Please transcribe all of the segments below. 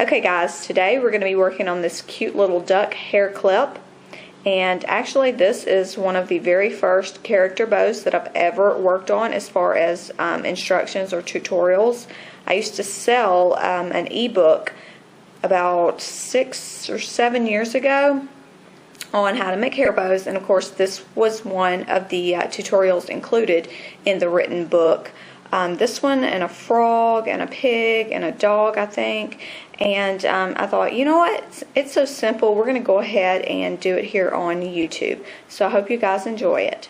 Okay guys, today we're going to be working on this cute little duck hair clip, and actually this is one of the very first character bows that I've ever worked on as far as instructions or tutorials. I used to sell an ebook about 6 or 7 years ago on how to make hair bows, and of course this was one of the tutorials included in the written book. This one, and a frog and a pig and a dog, I think. And I thought, you know what, it's so simple, we're going to go ahead and do it here on YouTube. So I hope you guys enjoy it.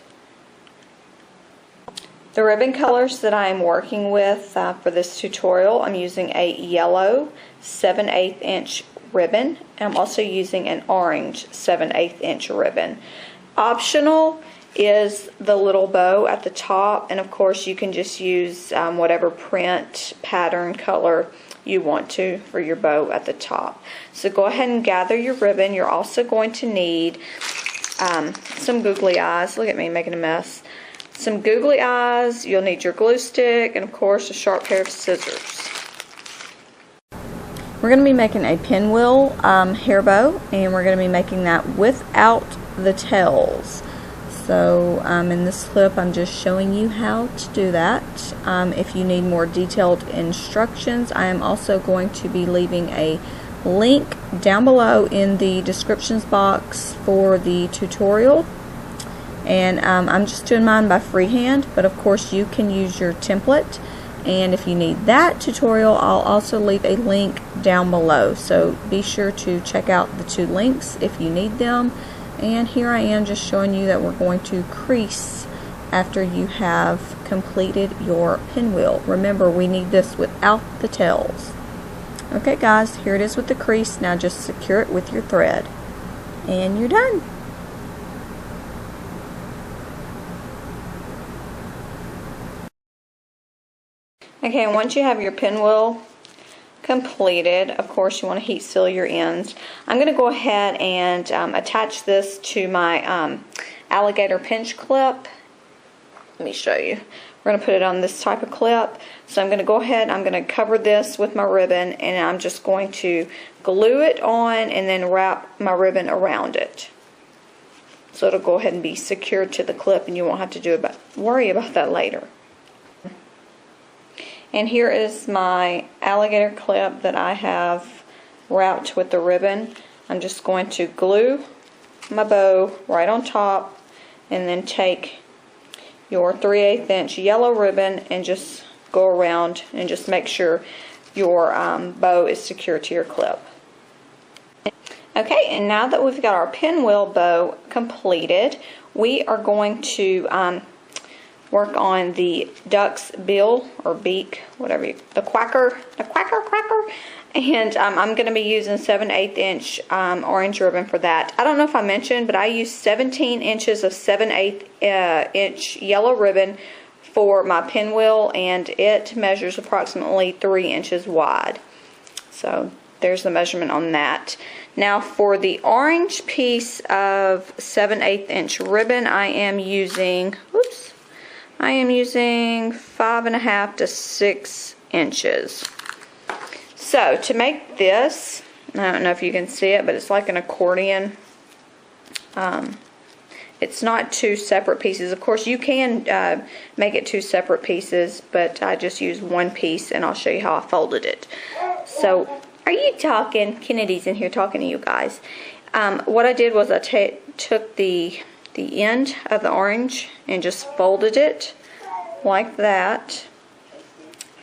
The ribbon colors that I am working with for this tutorial, I'm using a yellow 7/8 inch ribbon. I'm also using an orange 7/8 inch ribbon. Optional is the little bow at the top, and of course you can just use whatever print, pattern, color you want to for your bow at the top. So go ahead and gather your ribbon. You're also going to need some googly eyes. Look at me making a mess. Some googly eyes. You'll need your glue stick, and of course a sharp pair of scissors. We're going to be making a pinwheel hair bow, and we're going to be making that without the tails. So in this clip I'm just showing you how to do that. If you need more detailed instructions, I am also going to be leaving a link down below in the descriptions box for the tutorial. And I'm just doing mine by freehand, but of course you can use your template. And if you need that tutorial, I'll also leave a link down below. So be sure to check out the two links if you need them. And here I am just showing you that we're going to crease after you have completed your pinwheel. Remember, we need this without the tails. Okay guys, here it is with the crease. Now just secure it with your thread. And you're done. Okay, and once you have your pinwheel completed, of course you want to heat seal your ends. I'm going to go ahead and attach this to my alligator pinch clip. Let me show you. We're going to put it on this type of clip. So I'm going to go ahead, I'm going to cover this with my ribbon, and I'm just going to glue it on and then wrap my ribbon around it. So it'll go ahead and be secured to the clip, and you won't have to worry about that later. And here is my alligator clip that I have wrapped with the ribbon. I'm just going to glue my bow right on top, and then take your 3/8 inch yellow ribbon and just go around and just make sure your bow is secure to your clip. Okay, and now that we've got our pinwheel bow completed, we are going to work on the duck's bill or beak, whatever the quacker, and I'm going to be using 7/8 inch orange ribbon for that. I don't know if I mentioned, but I used 17 inches of 7/8 inch yellow ribbon for my pinwheel, and it measures approximately 3 inches wide. So there's the measurement on that. Now for the orange piece of 7/8 inch ribbon, I am using 5.5 to 6 inches. So to make this, I don't know if you can see it, but it's like an accordion. It's not two separate pieces. Of course you can make it two separate pieces, but I just used one piece, and I'll show you how I folded it. So are you talking? Kennedy's in here talking to you guys. What I did was I took the end of the orange and just folded it like that,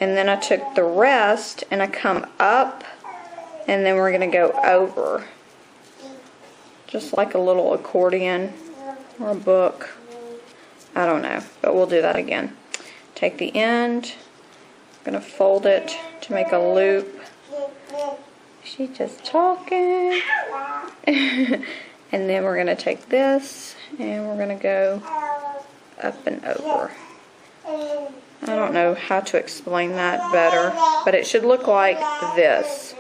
and then I took the rest and I come up, and then we're going to go over, just like a little accordion or a book. I don't know, but we'll do that again. Take the end, I'm going to fold it to make a loop. She's just talking. And then we're going to take this and we're going to go up and over. I don't know how to explain that better, but it should look like this.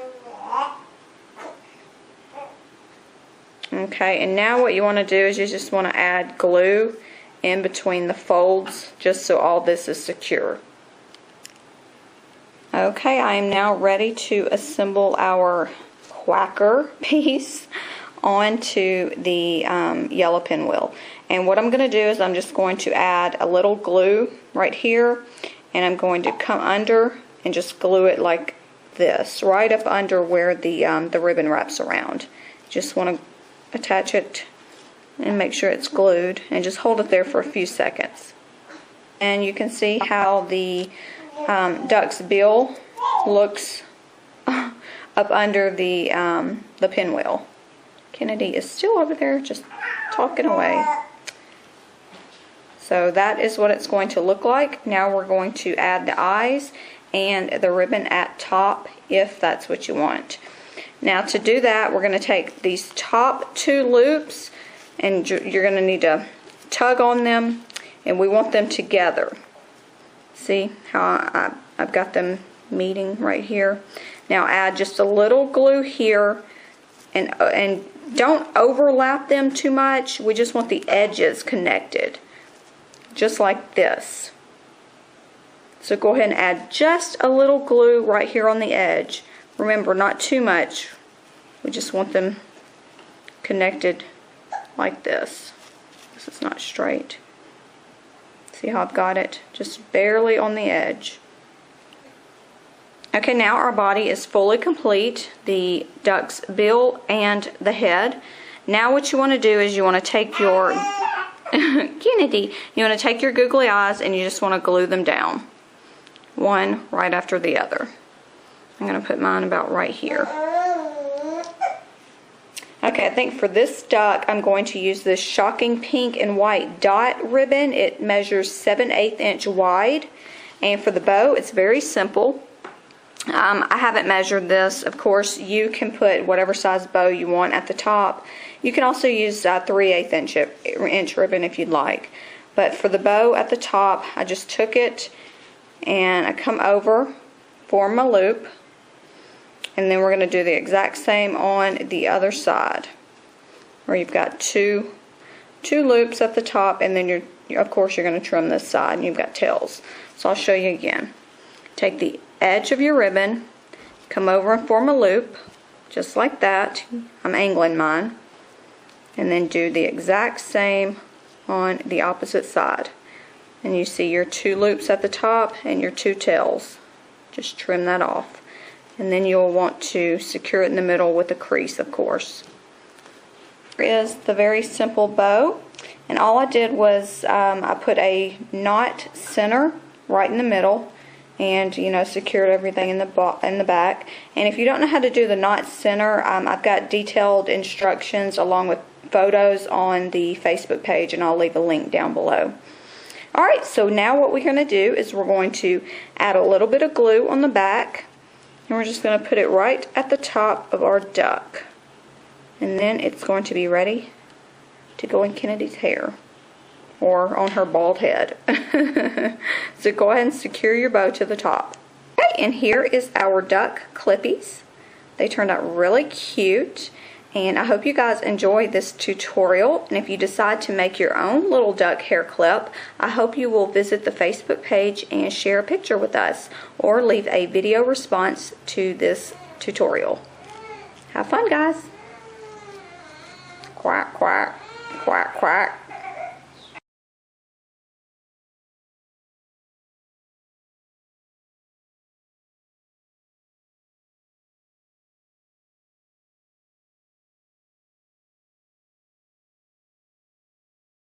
Okay, and now what you want to do is you just want to add glue in between the folds, just so all this is secure. Okay, I am now ready to assemble our Quacker piece onto the yellow pinwheel. And what I'm going to do is I'm just going to add a little glue right here, and I'm going to come under and just glue it like this, right up under where the ribbon wraps around. Just want to attach it and make sure it's glued, and just hold it there for a few seconds. And you can see how the duck's bill looks up under the pinwheel. Kennedy is still over there just talking away. So that is what it's going to look like. Now we're going to add the eyes and the ribbon at top if that's what you want. Now to do that, we're going to take these top two loops, and you're going to need to tug on them, and we want them together. See how I've got them meeting right here? Now add just a little glue here, and don't overlap them too much. We just want the edges connected, just like this. So go ahead and add just a little glue right here on the edge. Remember, not too much. We just want them connected like this. This is not straight. See how I've got it? Just barely on the edge. Okay, now our body is fully complete. The duck's bill and the head. Now what you want to do is you want to take your Kennedy, you want to take your googly eyes and you just want to glue them down. One right after the other. I'm going to put mine about right here. Okay, I think for this duck I'm going to use this shocking pink and white dot ribbon. It measures 7/8 inch wide. And for the bow, it's very simple. I haven't measured this. Of course, you can put whatever size bow you want at the top. You can also use 3/8 inch ribbon if you'd like. But for the bow at the top, I just took it and I come over, form my loop, and then we're going to do the exact same on the other side, where you've got two loops at the top, and then of course you're going to trim this side, and you've got tails. So I'll show you again. Take the edge of your ribbon, come over and form a loop, just like that. I'm angling mine. And then do the exact same on the opposite side. And you see your two loops at the top and your two tails. Just trim that off. And then you'll want to secure it in the middle with a crease, of course. Here is the very simple bow. And all I did was I put a knot center right in the middle, and secured everything in the back. And if you don't know how to do the knot center, I've got detailed instructions along with photos on the Facebook page, and I'll leave a link down below. Alright, so now what we're going to do is we're going to add a little bit of glue on the back, and we're just going to put it right at the top of our duck. And then it's going to be ready to go in Kennedy's hair, or on her bald head. So go ahead and secure your bow to the top. Okay, and here is our duck clippies. They turned out really cute, and I hope you guys enjoyed this tutorial. And if you decide to make your own little duck hair clip, I hope you will visit the Facebook page and share a picture with us, or leave a video response to this tutorial. Have fun, guys. Quack, quack, quack, quack.